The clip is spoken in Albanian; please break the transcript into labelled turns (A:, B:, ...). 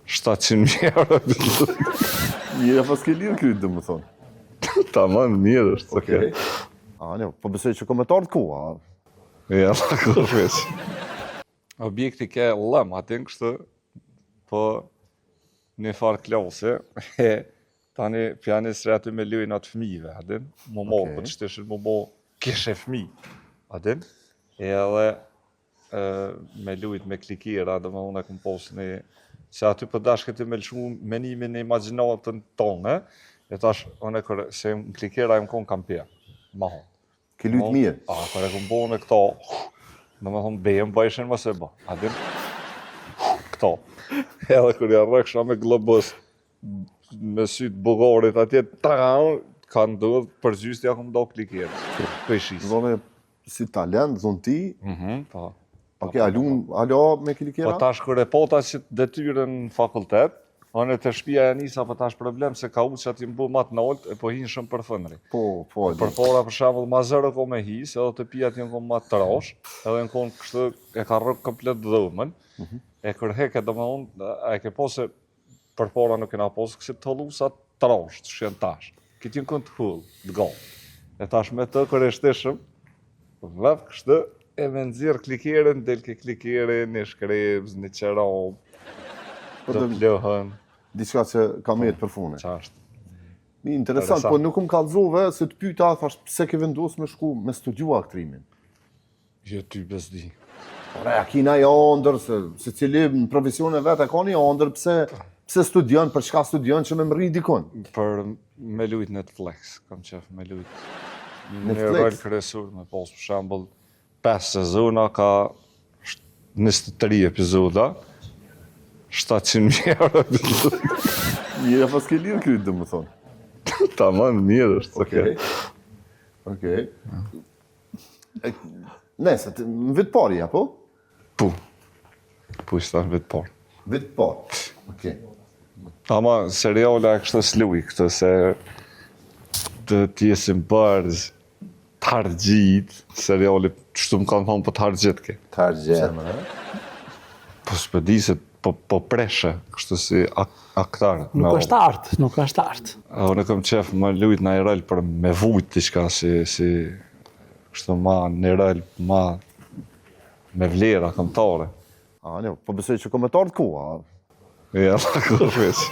A: 700.000 euro.
B: Mira pas ke lirë kryt, dhe më thonë.
A: Tamam, mirë është.
B: Okej. Ne, po besoj që komentarët ku, a?
A: Ja, kërës. Objekti ke lëm, atin kështë, po një farë klase, tani pjanisë aty me lujnë atë fëmijëve, atin, po të shteshin kishe fëmijë, atin, edhe me lujt me klikira, dhe me unë e këmë posë një, se aty për dashke të me lëshu menimin e imaginatën tonë, e tash, unë e kërë, se në klikira e më konë kam pjerë, ma honë.
B: Ke lujt mirë?
A: Kërë e këmë bo në këto, në me thonë bejën bëjshen më se ba, atin, këto. Edhe kërë ja rëksha me globës, me sytë bugarit atje, ka ndodhë për gjystja këmë do klikirë, pëshisë.
B: Zone, si talent, zonë ti?
A: Po.
B: Oke, alo me klikira?
A: Po tash kërë e pota që detyrën në fakultet, anë të shpia e njësa, po tash problem se ka u që ati mbu matë nëllët, e po hinë shumë për fëndri.
B: Po.
A: Për pora për shambull, ma zërë ko me hisë, edhe të pijat një konë matë të rash, edhe në konë kështë e ka rëkë komplet dhëmën, e kërë heke dhe më unë, e ke posë, për pora nuk e na posë, kësi të hëllusat të rash, të shqen tash. Këtë një kënë të hullë, të gallë. E tash me të kërë e shteshëm, vëf kështë, e me nëzirë klikirën, del ke klikirën, një shkrebs, një qerab, të plëhën.
B: Diçka që ka metë për fune.
A: Qashtë.
B: Interesant, po nuk më kallëzove se të pyta, thash, pse ke vendosë me shku me studiua aktrimin?
A: Jo ty besdi.
B: Ore, a kina i ondër, se cili në profesione vetë e ka një ondër, pse studion, për çka studion që me më rri dikon?
A: Për me lujt Netflix, kam qef me lujt. Një
B: Netflix?
A: rol kryesor, me pas për shambull 5 sezona, ka 23 epizoda, 700.000 euro.
B: Mira pas ke lirë kryt, dhe më thonë.
A: Tamam, mirë është.
B: Okej. Nëse, në vitë pari, apo?
A: Po ishta në vitë parë.
B: Vitë pari, okej.
A: Ama seriale e kështë sluj, këtë se të tjesim bërz, të hargjit, seriale, qështu më kanë thonë për të hargjit ke.
B: Të hargjit.
A: Po s'pëdi se po preshe, kështu si aktar.
C: Nuk është artë, nuk është artë.
A: Unë kam qef më lujt në i rol për me vujt t'i shka si kështu ma në rol ma me vlera këmëtare.
B: Po besoj që komentarët ku, a?
A: Ja, kërës.